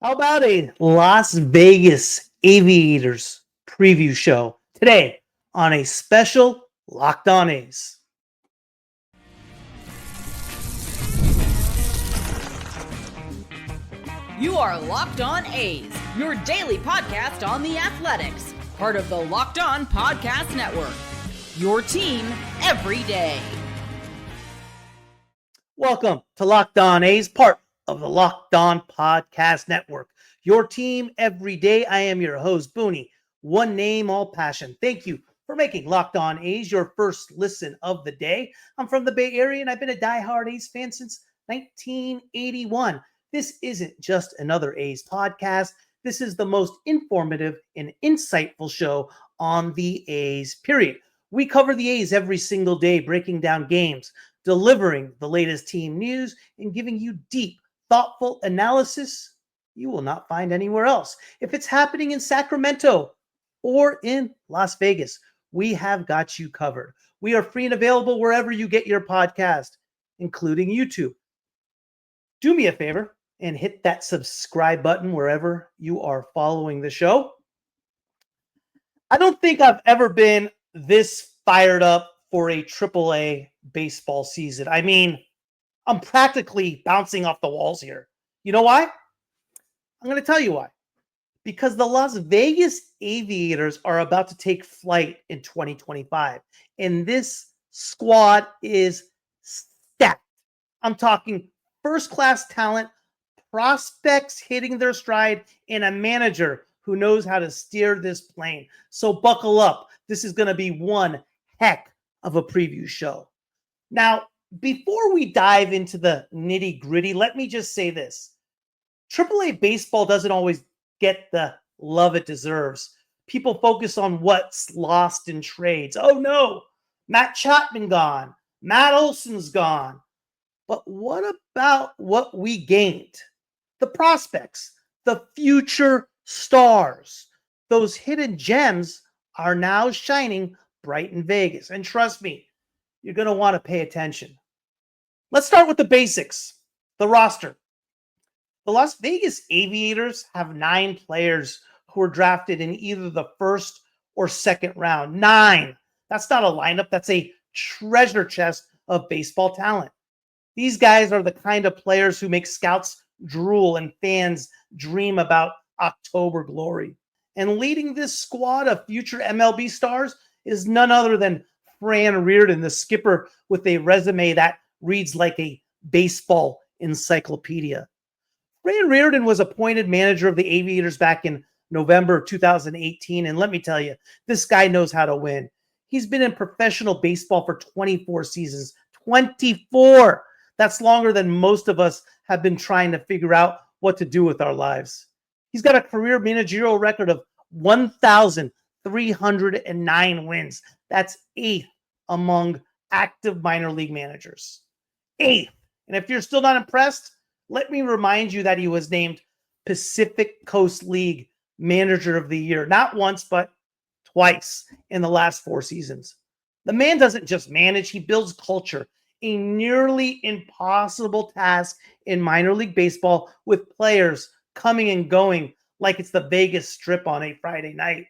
How about a Las Vegas Aviators preview show today on a special Locked On A's? You are Locked On A's, your daily podcast on the Athletics, part of the Locked On Podcast Network. Your team every day. Welcome to Locked On A's, part of the Locked On Podcast Network. Your team every day. I am your host, Booney. One name, all passion. Thank you for making Locked On A's your first listen of the day. I'm from the Bay Area, and I've been a diehard A's fan since 1981. This isn't just another A's podcast. This is the most informative and insightful show on the A's, period. We cover the A's every single day, breaking down games, delivering the latest team news, and giving you deep, thoughtful analysis you will not find anywhere else. If it's happening in Sacramento or in Las Vegas, we have got you covered. We are free and available wherever you get your podcast, including YouTube. Do me a favor and hit that subscribe button wherever you are following the show. I don't think I've ever been this fired up for a AAA baseball season. I mean, I'm practically bouncing off the walls here. You know why? I'm going to tell you why. Because the Las Vegas Aviators are about to take flight in 2025. And this squad is stacked. I'm talking first-class talent, prospects hitting their stride, and a manager who knows how to steer this plane. So buckle up. This is going to be one heck of a preview show. Now, before we dive into the nitty-gritty, let me just say this. AAA baseball doesn't always get the love it deserves. People focus on what's lost in trades. Oh no, Matt Chapman gone. Matt Olson's gone. But what about what we gained? The prospects, the future stars. Those hidden gems are now shining bright in Vegas. And trust me, you're going to want to pay attention. Let's start with the basics, the roster. The Las Vegas Aviators have 9 players who were drafted in either the first or second round. 9. That's not a lineup. That's a treasure chest of baseball talent. These guys are the kind of players who make scouts drool and fans dream about October glory. And leading this squad of future MLB stars is none other than Fran Riordan, the skipper with a resume that reads like a baseball encyclopedia. Fran Riordan was appointed manager of the Aviators back in November of 2018, and let me tell you, this guy knows how to win. He's been in professional baseball for 24 seasons. 24! That's longer than most of us have been trying to figure out what to do with our lives. He's got a career managerial record of 1,309 wins. That's 8th among active minor league managers. 8th. And if you're still not impressed, let me remind you that he was named Pacific Coast League Manager of the Year, not once, but twice in the last 4 seasons. The man doesn't just manage, he builds culture, a nearly impossible task in minor league baseball with players coming and going like it's the Vegas Strip on a Friday night.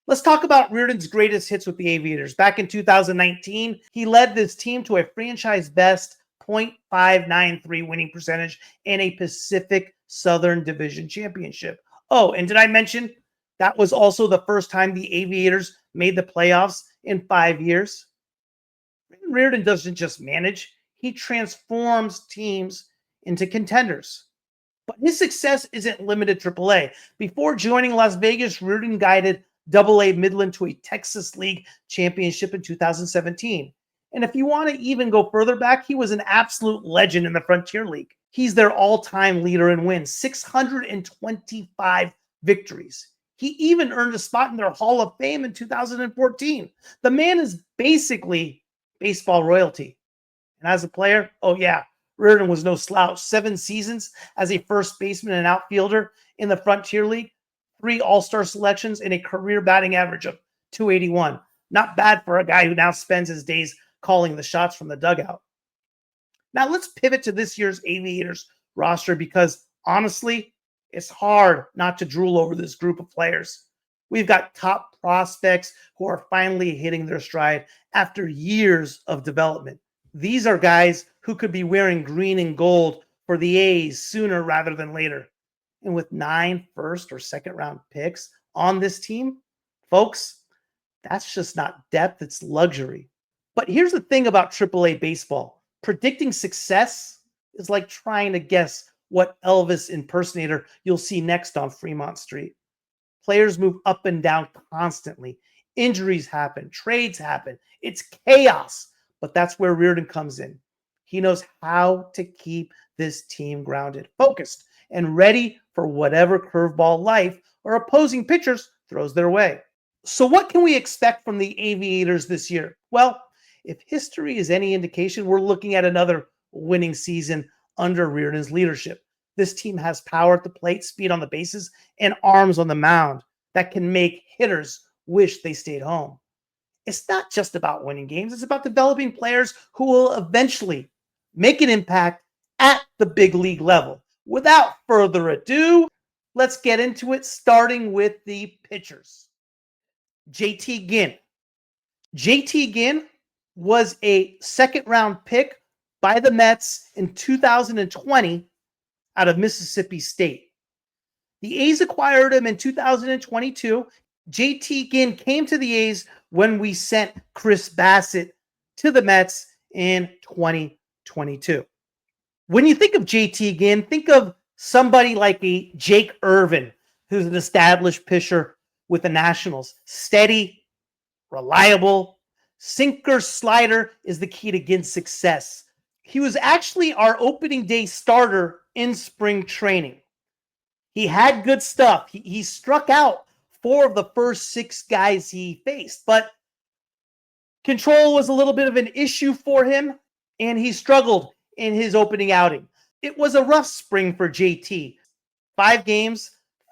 Let's talk about Riordan's greatest hits with the Aviators. Back in 2019, he led this team to a franchise best .593 winning percentage and a Pacific Southern Division championship. Oh, and did I mention that was also the first time the Aviators made the playoffs in 5 years? Riordan doesn't just manage, he transforms teams into contenders. But his success isn't limited to AAA. Before joining Las Vegas, Riordan guided AA Midland to a Texas League championship in 2017. And if you want to even go further back, he was an absolute legend in the Frontier League. He's their all-time leader in wins, 625 victories. He even earned a spot in their Hall of Fame in 2014. The man is basically baseball royalty. And as a player, oh yeah, Riordan was no slouch. 7 seasons as a first baseman and outfielder in the Frontier League, 3 All-Star selections, and a career batting average of .281. Not bad for a guy who now spends his days calling the shots from the dugout. Now let's pivot to this year's Aviators roster because Honestly, it's hard not to drool over this group of players. We've got top prospects who are finally hitting their stride after years of development. These are guys who could be wearing green and gold for the A's sooner rather than later. And with 9 first or second round picks on this team, folks, that's just not depth, it's luxury. But here's the thing about AAA baseball. Predicting success is like trying to guess what Elvis impersonator you'll see next on Fremont Street. Players move up and down constantly. Injuries happen, trades happen. It's chaos. But that's where Riordan comes in. He knows how to keep this team grounded, focused, and ready for whatever curveball life or opposing pitchers throws their way. So, what can we expect from the Aviators this year? Well, if history is any indication, we're looking at another winning season under Riordan's leadership. This team has power at the plate, speed on the bases, and arms on the mound that can make hitters wish they stayed home. It's not just about winning games, it's about developing players who will eventually make an impact at the big league level. Without further ado, let's get into it, starting with the pitchers. JT Ginn. JT Ginn was a second round pick by the Mets in 2020 out of Mississippi State. The A's acquired him in 2022. JT Ginn came to the A's when we sent Chris Bassett to the Mets in 2022. When you think of JT Ginn, think of somebody like a Jake Irvin, who's an established pitcher with the Nationals. Steady, reliable, sinker slider is the key to Ginn's success. He was actually our opening day starter in spring training. He had good stuff. He struck out 4 of the first 6 guys he faced, but control was a little bit of an issue for him, and he struggled in his opening outing. It was a rough spring for JT. 5 games,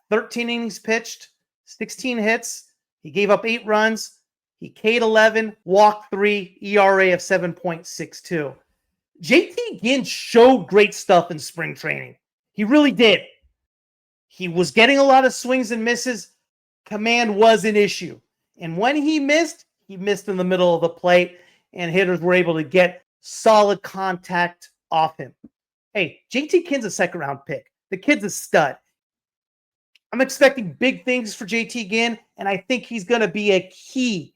13 innings pitched, 16 hits. He gave up 8 runs. He K'd 11, walked 3, ERA of 7.62. JT Ginn showed great stuff in spring training. He really did. He was getting a lot of swings and misses. Command was an issue. And when he missed in the middle of the plate, and hitters were able to get solid contact off him. Hey, JT Ginn's a second round pick. The kid's a stud. I'm expecting big things for JT Ginn, and I think he's going to be a key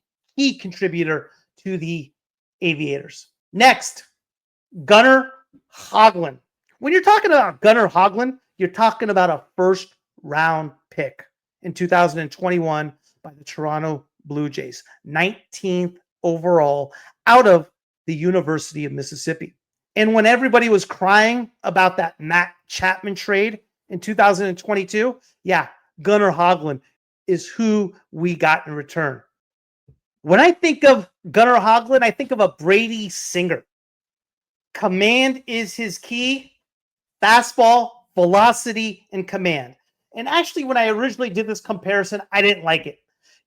contributor to the Aviators. Next, Gunnar Hoglund. When you're talking about Gunnar Hoglund, you're talking about a first round pick in 2021 by the Toronto Blue Jays, 19th overall out of the University of Mississippi. And when everybody was crying about that Matt Chapman trade in 2022, yeah, Gunnar Hoglund is who we got in return. When I think of Gunnar Hoglund, I think of a Brady Singer. Command is his key. Fastball, velocity, and command. And actually, when I originally did this comparison, I didn't like it.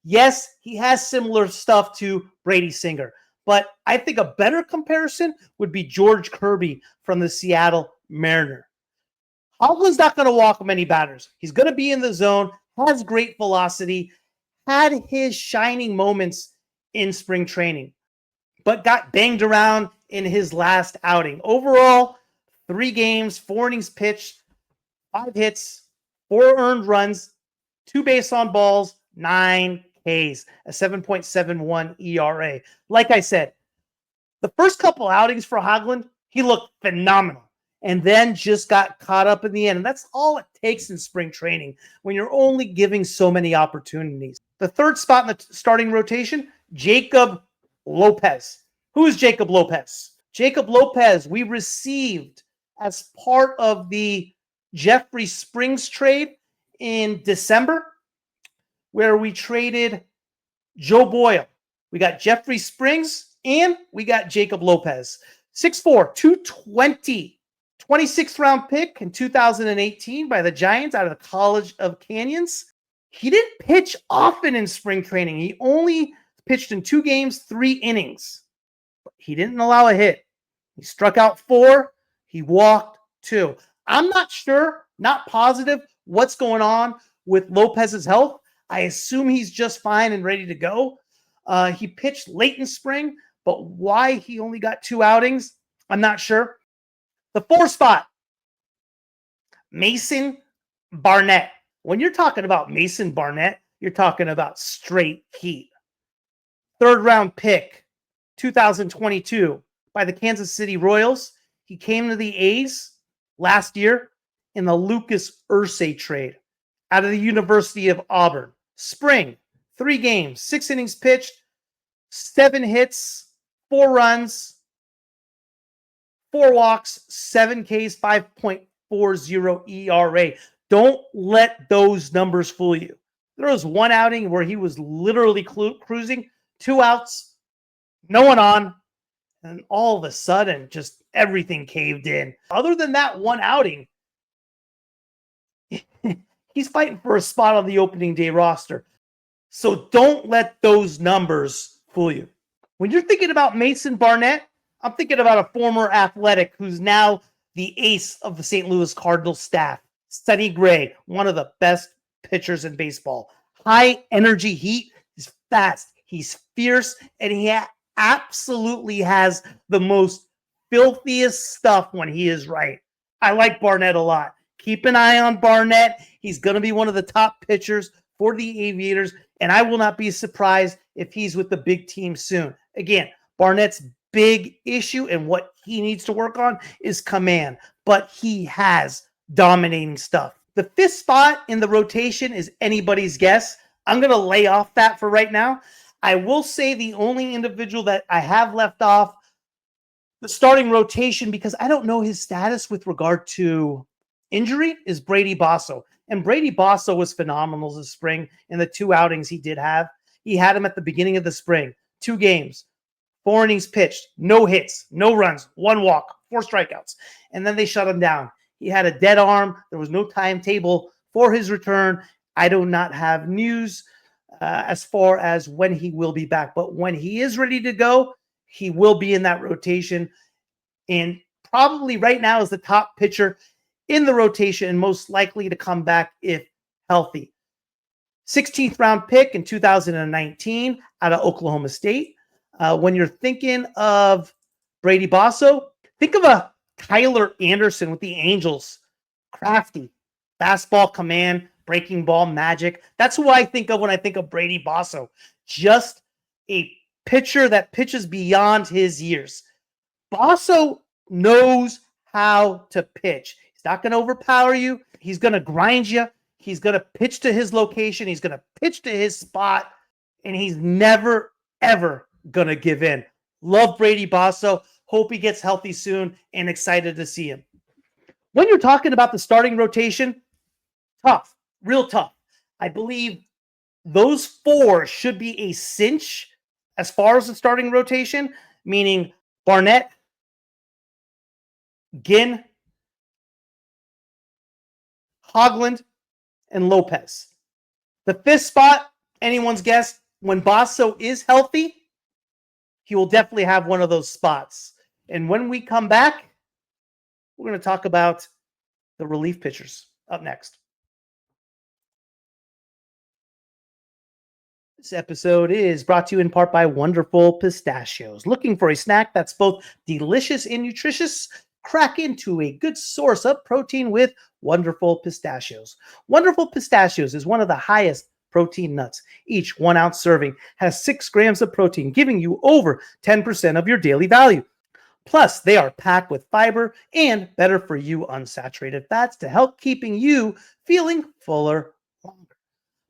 Yes, he has similar stuff to Brady Singer, but I think a better comparison would be George Kirby from the Seattle Mariners. Hoglund's not going to walk many batters. He's going to be in the zone, has great velocity, had his shining moments in spring training, but got banged around in his last outing. Overall, 3 games, 4 innings pitched, 5 hits, 4 earned runs, 2 base on balls, 9 Ks, a 7.71 ERA. Like I said, the first couple outings for Hoglund, he looked phenomenal and then just got caught up in the end. And that's all it takes in spring training when you're only giving so many opportunities. The third spot in the starting rotation, Jacob Lopez. Who is Jacob Lopez? Jacob Lopez, we received as part of the Jeffrey Springs trade in December, where we traded Joe Boyle. We got Jeffrey Springs and we got Jacob Lopez. 6'4", 220, 26th round pick in 2018 by the Giants out of the College of Canyons. He didn't pitch often in spring training. He only pitched in 2 games, 3 innings. But he didn't allow a hit. He struck out 4. He walked 2. I'm not sure Not positive what's going on with Lopez's health. I assume he's just fine and ready to go. He pitched late in spring, but why he only got 2 outings, I'm not sure. The 4 spot, Mason Barnett. When you're talking about Mason Barnett, you're talking about straight heat. 3rd round pick, 2022, by the Kansas City Royals. He came to the A's last year in the Lucas Ursay trade out of the University of Auburn. Spring, 3 games, 6 innings pitched, 7 hits, 4 runs, 4 walks, 7 Ks, 5.40 ERA. Don't let those numbers fool you. There was 1 outing where he was literally cruising, 2 outs, no one on, and all of a sudden, just everything caved in. Other than that 1 outing, he's fighting for a spot on the opening day roster. So don't let those numbers fool you. When you're thinking about Mason Barnett, I'm thinking about a former Athletic who's now the ace of the St. Louis Cardinals staff. Sonny Gray, one of the best pitchers in baseball. High energy heat. He's fast. He's fierce. And he absolutely has the most filthiest stuff when he is right. I like Barnett a lot. Keep an eye on Barnett. He's going to be one of the top pitchers for the Aviators. And I will not be surprised if he's with the big team soon. Again, Barnett's big issue and what he needs to work on is command. But he has dominating stuff. The 5th spot in the rotation is anybody's guess. I'm going to lay off that for right now. I will say the only individual that I have left off the starting rotation, because I don't know his status with regard to injury, is Brady Basso. And Brady Basso was phenomenal this spring in the 2 outings he did have. He had him at the beginning of the spring. 2 games, 4 innings pitched, no hits, no runs, 1 walk, 4 strikeouts. And then they shut him down. He had a dead arm. There was no timetable for his return. I do not have news as far as when he will be back. But when he is ready to go, he will be in that rotation. And probably right now is the top pitcher in the rotation and most likely to come back if healthy. 16th round pick in 2019 out of Oklahoma State. When you're thinking of Brady Basso, think of a Tyler Anderson with the Angels. Crafty, fastball command, breaking ball magic. That's who I think of when I think of Brady Basso. Just a pitcher that pitches beyond his years. Basso knows how to pitch. He's not going to overpower you. He's going to grind you. He's going to pitch to his location. He's going to pitch to his spot. And he's never, ever going to give in. Love Brady Basso. Hope he gets healthy soon and excited to see him. When you're talking about the starting rotation, tough, real tough. I believe those 4 should be a cinch as far as the starting rotation, meaning Barnett, Ginn, Hoagland, and Lopez. The 5th spot, anyone's guess, when Basso is healthy, he will definitely have one of those spots. And when we come back, we're going to talk about the relief pitchers up next. This episode is brought to you in part by Wonderful Pistachios. Looking for a snack that's both delicious and nutritious? Crack into a good source of protein with Wonderful Pistachios. Wonderful Pistachios is one of the highest protein nuts. Each 1 ounce serving has 6 grams of protein, giving you over 10% of your daily value. Plus, they are packed with fiber and better for you unsaturated fats to help keeping you feeling fuller longer.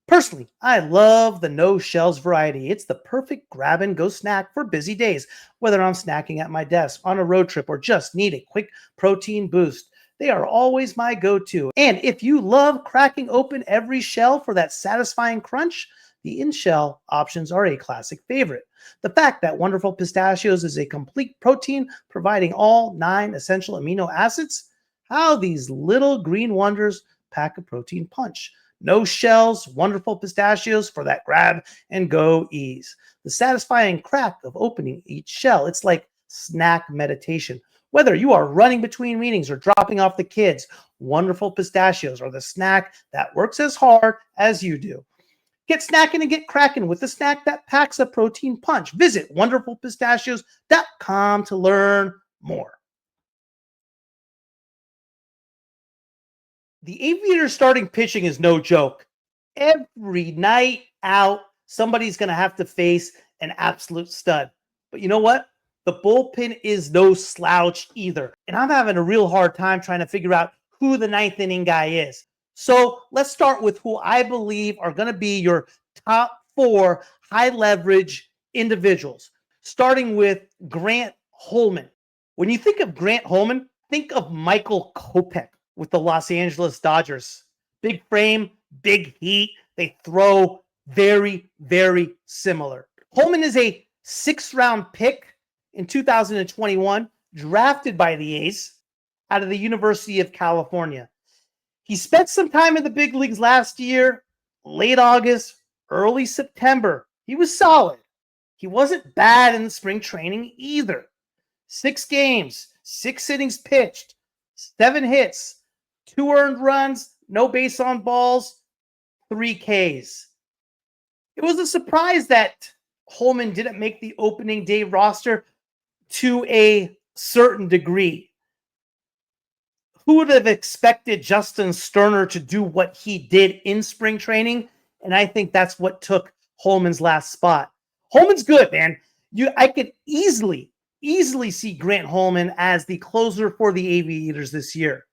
Personally, I love the no shells variety. It's the perfect grab and go snack for busy days, whether I'm snacking at my desk, on a road trip, or just need a quick protein boost. They are always my go-to. And if you love cracking open every shell for that satisfying crunch, the in-shell options are a classic favorite. The fact that Wonderful Pistachios is a complete protein providing all 9 essential amino acids, how these little green wonders pack a protein punch. No shells, Wonderful Pistachios for that grab and go ease. The satisfying crack of opening each shell, it's like snack meditation. Whether you are running between meetings or dropping off the kids, Wonderful Pistachios are the snack that works as hard as you do. Get snacking and get cracking with the snack that packs a protein punch. Visit wonderfulpistachios.com to learn more. The Aviators starting pitching is no joke. Every night out, somebody's going to have to face an absolute stud. But you know what? The bullpen is no slouch either. And I'm having a real hard time trying to figure out who the ninth inning guy is. So let's start with who I believe are going to be your top 4 high leverage individuals, starting with Grant Holman. When you think of Grant Holman, think of Michael Kopech with the Los Angeles Dodgers. Big frame, big heat. They throw very, very similar. Holman is a 6th-round pick in 2021, drafted by the A's out of the University of California. He spent some time in the big leagues last year, late August, early September. He was solid. He wasn't bad in spring training either. 6 games, 6 innings pitched, 7 hits, 2 earned runs, no base on balls, 3 Ks. It was a surprise that Holman didn't make the opening day roster to a certain degree. Who would have expected Justin Sterner to do what he did in spring training? And I think that's what took Holman's last spot. Holman's good, man. I could easily see Grant Holman as the closer for the Aviators this year.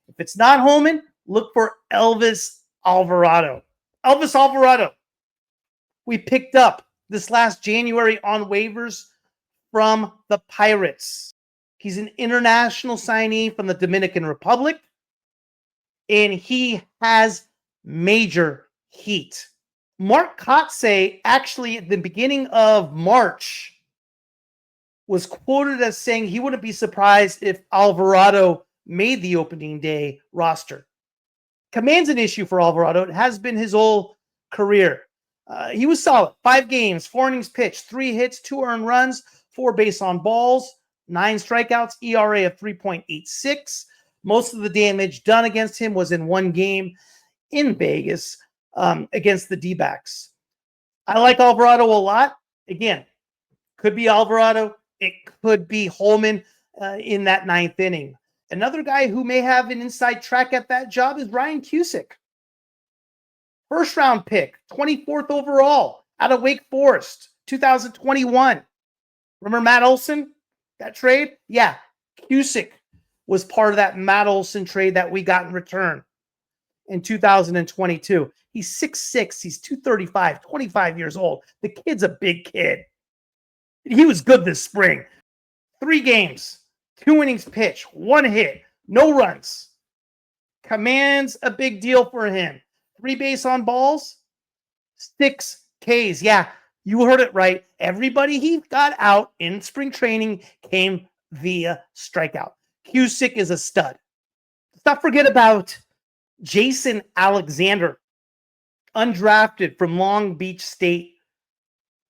If it's not Holman, look for Elvis Alvarado. Elvis Alvarado, we picked up this last January on waivers from the Pirates. He's an international signee from the Dominican Republic, and he has major heat. Mark Kotze, actually at the beginning of March, was quoted as saying he wouldn't be surprised if Alvarado made the opening day roster. Command's an issue for Alvarado. It has been his whole career. He was solid. 5 games, 4 innings pitched, 3 hits, 2 earned runs, 4 base on balls, 9 strikeouts, ERA of 3.86. Most of the damage done against him was in 1 game in Vegas against the D-backs. I like Alvarado a lot. Again, could be Alvarado. It could be Holman in that 9th inning. Another guy who may have an inside track at that job is Ryan Cusick. 1st-round pick, 24th overall, out of Wake Forest, 2021. Remember Matt Olson, that trade? Yeah, Cusick was part of that Matt Olson trade that we got in return in 2022. He's 6'6", he's 235, 25 years old. The kid's a big kid. He was good this spring. 3 games, 2 innings pitched, 1 hit, no runs. Command's a big deal for him. 3 base on balls, 6 Ks. Yeah, you heard it right. Everybody he got out in spring training came via strikeout. Cusick is a stud. Let's not forget about Jason Alexander, undrafted from Long Beach State,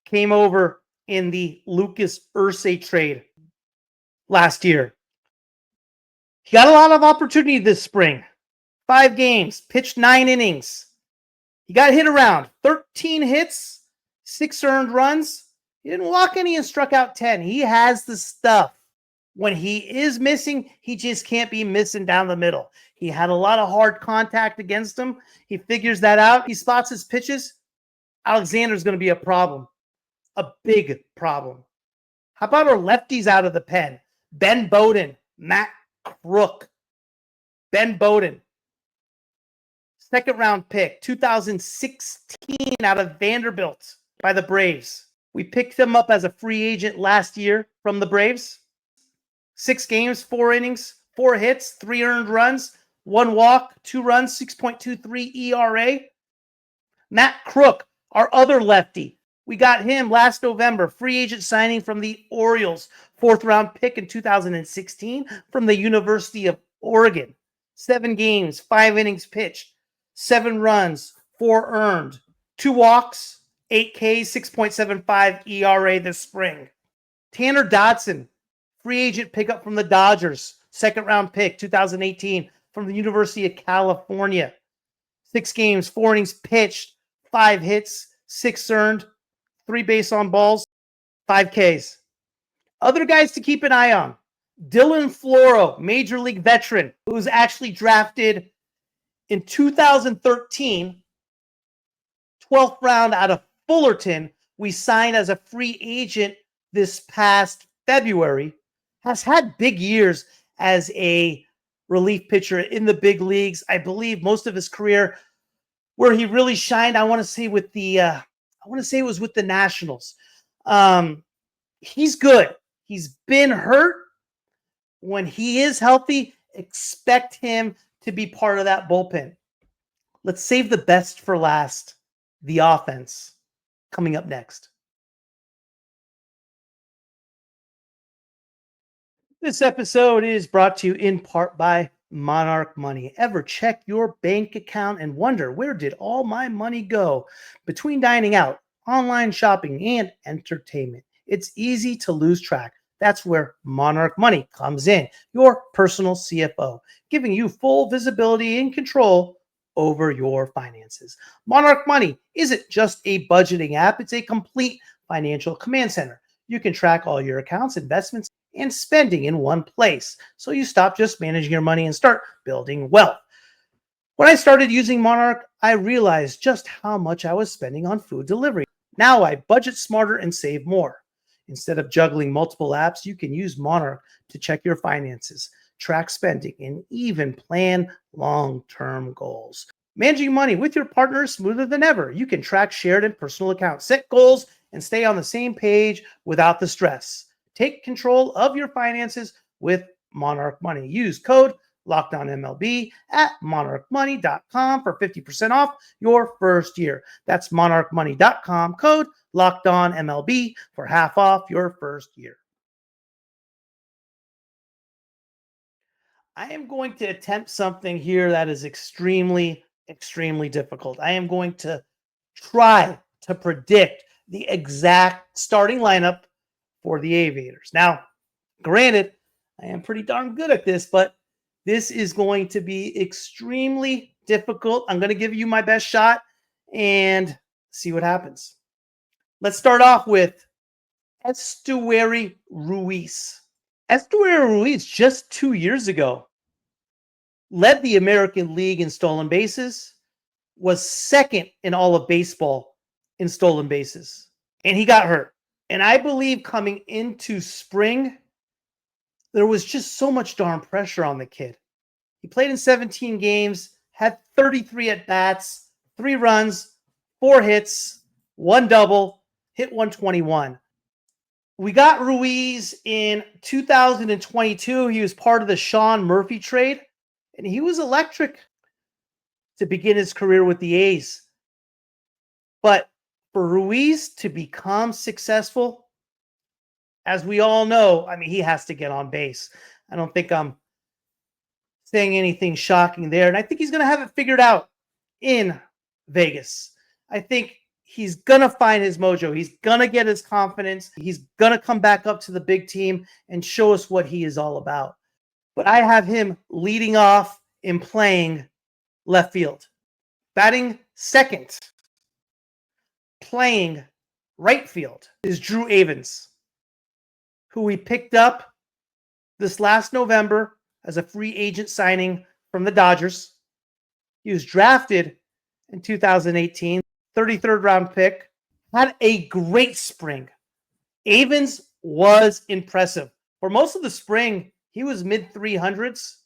came over in the Lucas Ursay trade last year. He got a lot of opportunity this spring. 5 games, pitched 9 innings. He got hit around, 13 hits, 6 earned runs. He didn't walk any and struck out 10. He has the stuff. When he is missing, he just can't be missing down the middle. He had a lot of hard contact against him. He figures that out. He spots his pitches. Alexander's going to be a problem, a big problem. How about our lefties out of the pen? Ben Bowden, Matt Crook. Ben Bowden, 2nd-round pick, 2016 out of Vanderbilt by the Braves. We picked him up as a free agent last year from the Braves. 6 games, 4 innings, 4 hits, 3 earned runs, 1 walk, 2 runs, 6.23 ERA. Matt Crook, our other lefty. We got him last November, free agent signing from the Orioles, 4th-round pick in 2016 from the University of Oregon. 7 games, 5 innings pitched, 7 runs, 4 earned, 2 walks, 8 Ks, 6.75 ERA this spring. Tanner Dodson, free agent pickup from the Dodgers, second round pick, 2018, from the University of California. 6 games, 4 innings pitched, 5 hits, 6 earned, 3 base on balls, 5 Ks. Other guys to keep an eye on. Dylan Floro, major league veteran, who was actually drafted in 2013, 12th round out of Fullerton. We signed as a free agent this past February, has had big years as a relief pitcher in the big leagues. I believe most of his career where he really shined, I want to say it was with the Nationals. He's good. He's been hurt. When he is healthy, expect him to be part of that bullpen. Let's save the best for last. The offense coming up next. This episode is brought to you in part by Monarch Money. Ever check your bank account and wonder, where did all my money go? Between dining out, online shopping, and entertainment, it's easy to lose track. That's where Monarch Money comes in, your personal CFO, giving you full visibility and control over your finances. Monarch Money isn't just a budgeting app, it's a complete financial command center. You can track all your accounts, investments, and spending in one place, so you stop just managing your money and start building wealth. When I started using Monarch, I realized just how much I was spending on food delivery. Now I budget smarter and save more. Instead of juggling multiple apps, you can use Monarch to check your finances, track spending, and even plan long-term goals. Managing money with your partner is smoother than ever. You can track shared and personal accounts, set goals, and stay on the same page without the stress. Take control of your finances with Monarch Money. Use code LOCKEDONMLB at monarchmoney.com for 50% off your first year. That's monarchmoney.com, code LOCKEDONMLB for half off your first year. I am going to attempt something here that is extremely difficult. I am going to try to predict the exact starting lineup for the Aviators. Now, granted, I am pretty darn good at this, but this is going to be extremely difficult. I'm going to give you my best shot and see what happens. Let's start off with Esteury Ruiz. Esteury Ruiz, just 2 years ago, led the American League in stolen bases, was second in all of baseball in stolen bases, and he got hurt. And I believe coming into spring, there was just so much darn pressure on the kid. He played in 17 games, had 33 at-bats, 3 runs, 4 hits, 1 double, hit 121. We got Ruiz in 2022. He was part of the Sean Murphy trade, and he was electric to begin his career with the A's. But for Ruiz to become successful, as we all know, I mean, he has to get on base. I don't think I'm saying anything shocking there. And I think he's going to have it figured out in Vegas. I think he's going to find his mojo. He's going to get his confidence. He's going to come back up to the big team and show us what he is all about. But I have him leading off and playing left field. Batting second, playing right field, is Drew Avans, who we picked up this last November as a free agent signing from the Dodgers. He was drafted in 2018, 33rd round pick, had a great spring. Avans was impressive. For most of the spring, he was mid 300s,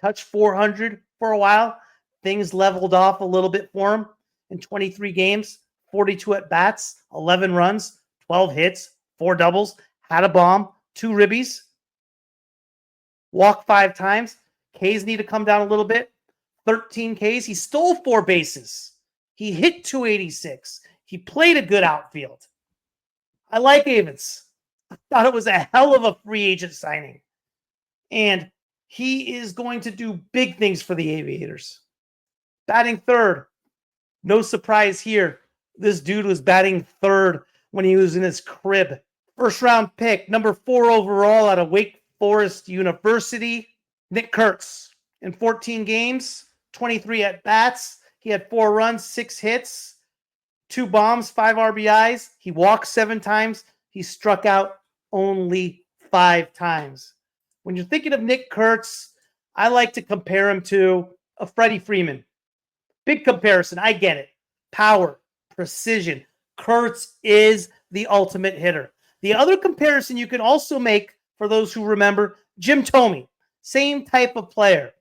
touched 400 for a while. Things leveled off a little bit for him in 23 games, 42 at-bats, 11 runs, 12 hits, 4 doubles, had a bomb, 2 ribbies, walked 5 times. Ks need to come down a little bit. 13 Ks. He stole 4 bases. He hit 286. He played a good outfield. I like Avans. I thought it was a hell of a free agent signing. And he is going to do big things for the Aviators. Batting third. No surprise here. This dude was batting third when he was in his crib First round pick, number 4 overall out of Wake Forest University, Nick Kurtz. In 14 games, 23 at bats. He had 4 runs, 6 hits, 2 bombs, 5 RBIs. He walked 7 times. He struck out only 5 times. When you're thinking of Nick Kurtz, I like to compare him to a Freddie Freeman. Big comparison. I get it. Power, precision. Kurtz is the ultimate hitter. The other comparison you can also make, for those who remember, Jim Thome. Same type of player.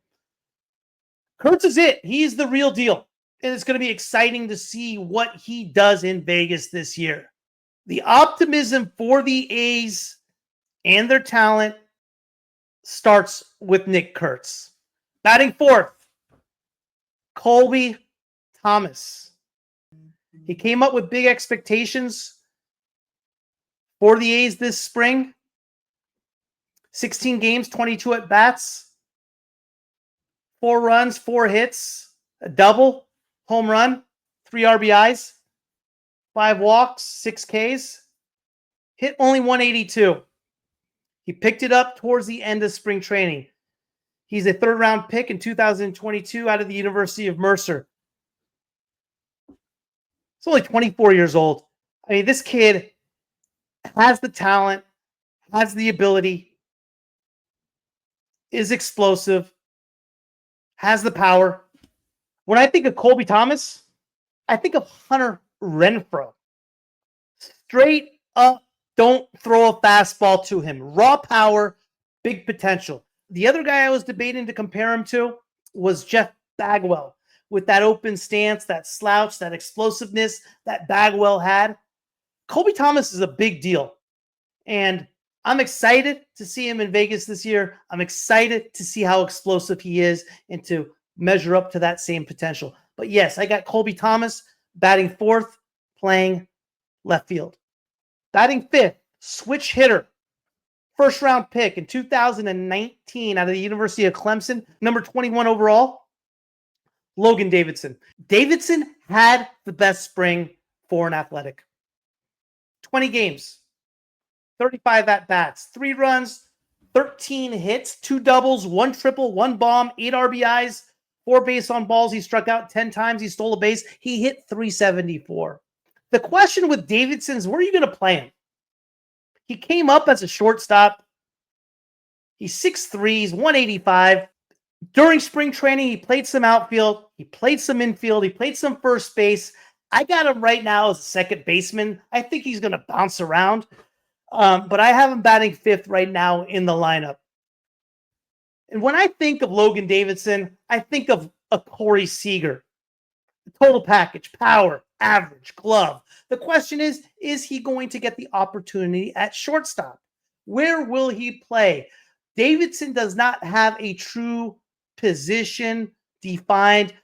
Kurtz is it. He's the real deal. And it's going to be exciting to see what he does in Vegas this year. The optimism for the A's and their talent starts with Nick Kurtz. Batting fourth, Colby Thomas. He came up with big expectations for the A's this spring. 16 games, 22 at bats, 4 runs, 4 hits, a double, home run, 3 RBIs, 5 walks, 6 Ks, hit only 182. He picked it up towards the end of spring training. He's a 3rd round pick in 2022 out of the University of Mercer. He's only 24 years old. I mean, this kid has the talent, has the ability, is explosive, has the power. When I think of Colby Thomas, I think of Hunter Renfroe. Straight up, don't throw a fastball to him. Raw power, big potential. The other guy I was debating to compare him to was Jeff Bagwell, with that open stance, that slouch, that explosiveness that Bagwell had. Colby Thomas is a big deal. And I'm excited to see him in Vegas this year. I'm excited to see how explosive he is and to measure up to that same potential. But yes, I got Colby Thomas batting 4th, playing left field. Batting 5th, switch hitter. 1st round pick in 2019 out of the University of Clemson, number 21 overall, Logan Davidson. Davidson had the best spring for an athletic. 20 games, 35 at-bats, 3 runs, 13 hits, 2 doubles, 1 triple, 1 bomb, 8 RBIs, 4 base on balls. He struck out 10 times. He stole a base. He hit 374. The question with Davidson is, where are you going to play him? He came up as a shortstop. He's 6'3", he's 185. During spring training, he played some outfield. He played some infield. He played some first base. I got him right now as a second baseman. I think he's going to bounce around. But I have him batting 5th right now in the lineup. And when I think of Logan Davidson, I think of a Corey Seager. The total package, power, average, glove. The question is he going to get the opportunity at shortstop? Where will he play? Davidson does not have a true position defined,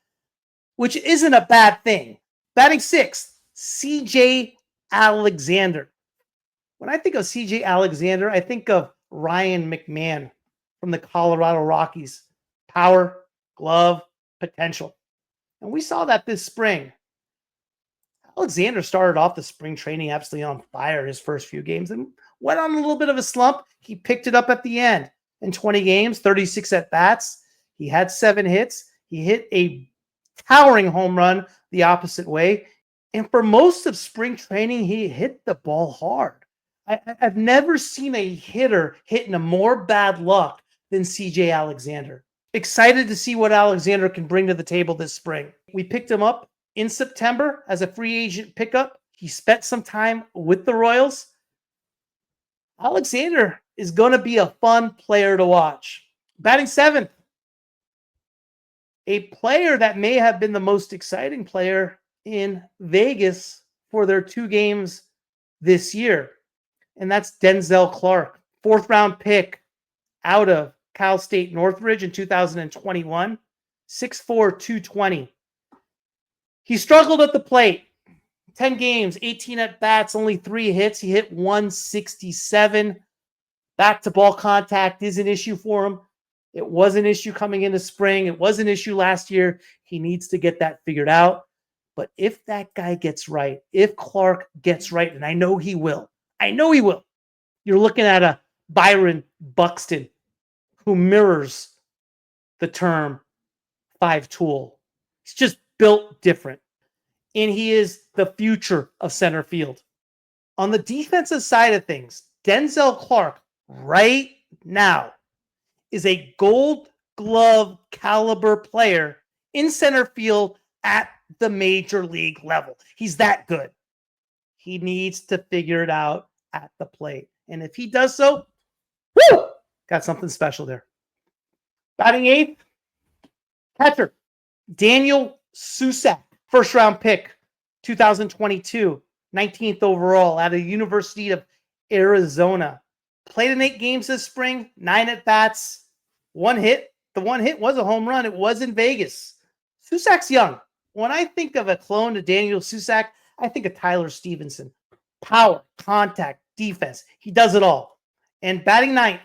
which isn't a bad thing. Batting 6th, CJ Alexander. When I think of CJ Alexander, I think of Ryan McMahon from the Colorado Rockies. Power, glove, potential. And we saw that this spring. Alexander started off the spring training absolutely on fire his first few games and went on a little bit of a slump. He picked it up at the end. In 20 games, 36 at-bats. He had 7 hits. He hit a towering home run the opposite way. And for most of spring training, he hit the ball hard. I've never seen a hitter hitting a more bad luck than CJ Alexander. Excited to see what Alexander can bring to the table this spring. We picked him up in September as a free agent pickup. He spent some time with the Royals. Alexander is going to be a fun player to watch. Batting 7th, a player that may have been the most exciting player in Vegas for their 2 games this year, and that's Denzel Clark. 4th round pick out of Cal State Northridge in 2021, 6'4", 220. He struggled at the plate. 10 games, 18 at-bats, only 3 hits. He hit 167. Back-to-ball contact is an issue for him. It was an issue coming into spring. It was an issue last year. He needs to get that figured out. But if that guy gets right, if Clark gets right, and I know he will, You're looking at a Byron Buxton who mirrors the term five-tool. He's just built different. And he is the future of center field. On the defensive side of things, Denzel Clark right now is a Gold Glove caliber player in center field at the major league level. He's that good. He needs to figure it out at the plate. And if he does so, woo, got something special there. Batting eighth, catcher Daniel Susak, first round pick, 2022, 19th overall out of the University of Arizona. Played in 8 games this spring, 9 at-bats, 1 hit. The 1 hit was a home run. It was in Vegas. Susak's young. When I think of a clone to Daniel Susak, I think of Tyler Stevenson. Power, contact, defense. He does it all. And batting ninth,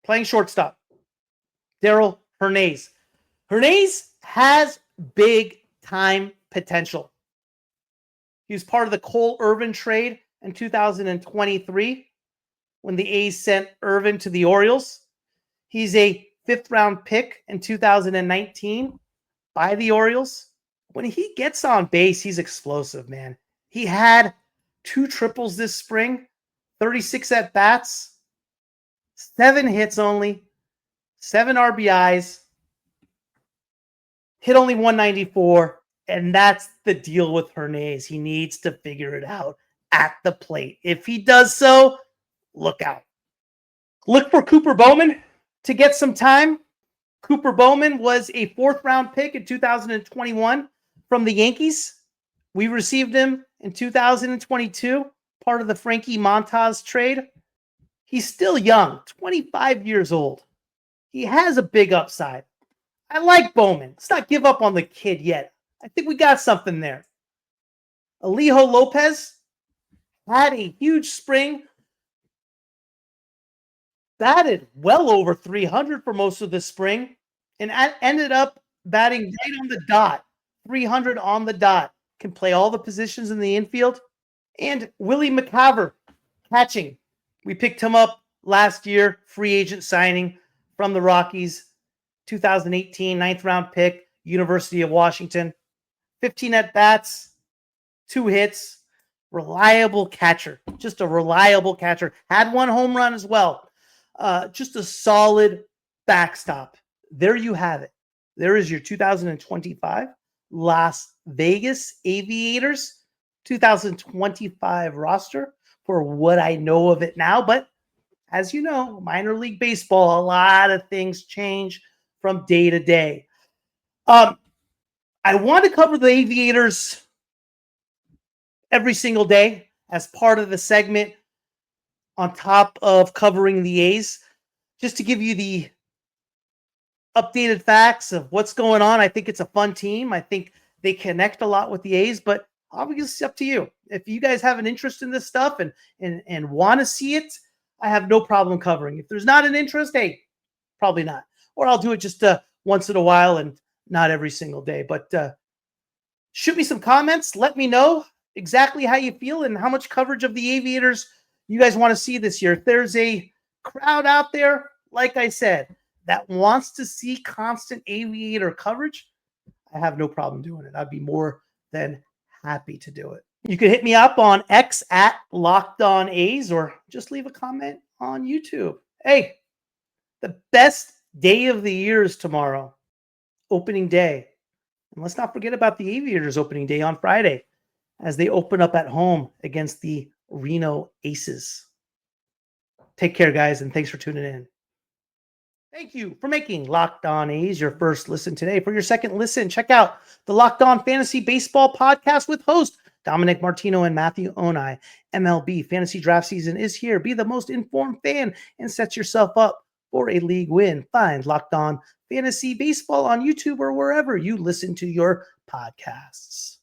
playing shortstop, Darell Hernaiz. Hernaiz has big time potential. He was part of the Cole Irvin trade in 2023 when the A's sent Irvin to the Orioles. He's a 5th round pick in 2019 by the Orioles. When he gets on base, he's explosive, man. He had 2 triples this spring, 36 at-bats, 7 hits only, 7 RBIs, hit only 194, and that's the deal with Hernaiz. He needs to figure it out at the plate. If he does so, look out. Look for Cooper Bowman to get some time. Cooper Bowman was a 4th round pick in 2021 from the Yankees. We received him in 2022, part of the Frankie Montas trade. He's still young, 25 years old. He has a big upside. I like Bowman. Let's not give up on the kid yet. I think we got something there. Alejo Lopez had a huge spring. Batted well over 300 for most of the spring and ended up batting right on the dot. 300 on the dot. Can play all the positions in the infield. And Willie McCaver, catching. We picked him up last year, free agent signing from the Rockies. 2018, 9th round pick, University of Washington. 15 at-bats, 2 hits. Reliable catcher. Just a reliable catcher. Had 1 home run as well. Just a solid backstop. There you have it. There is your 2025 Las Vegas Aviators 2025 roster for what I know of it now. But as you know, minor league baseball, a lot of things change from day to day. I want to cover the Aviators every single day as part of the segment on top of covering the A's, just to give you the updated facts of what's going on. I think it's a fun team. I think they connect a lot with the A's, but obviously it's up to you. If you guys have an interest in this stuff and want to see it, I have no problem covering. If there's not an interest, hey, probably not. Or I'll do it just once in a while and not every single day. But shoot me some comments. Let me know exactly how you feel and how much coverage of the Aviators you guys want to see this year. If there's a crowd out there, like I said, that wants to see constant Aviator coverage, I have no problem doing it. I'd be more than happy to do it. You can hit me up on X at Locked On A's or just leave a comment on YouTube. Hey, the best day of the year is tomorrow, opening day. And let's not forget about the Aviators opening day on Friday as they open up at home against the Reno Aces. Take care, guys, and thanks for tuning in. Thank you for making Locked On A's your first listen today. For your second listen, check out the Locked On Fantasy Baseball podcast with host Dominic Martino and Matthew Onai. MLB fantasy draft season is here. Be the most informed fan and set yourself up for a league win. Find Locked On Fantasy Baseball on YouTube or wherever you listen to your podcasts.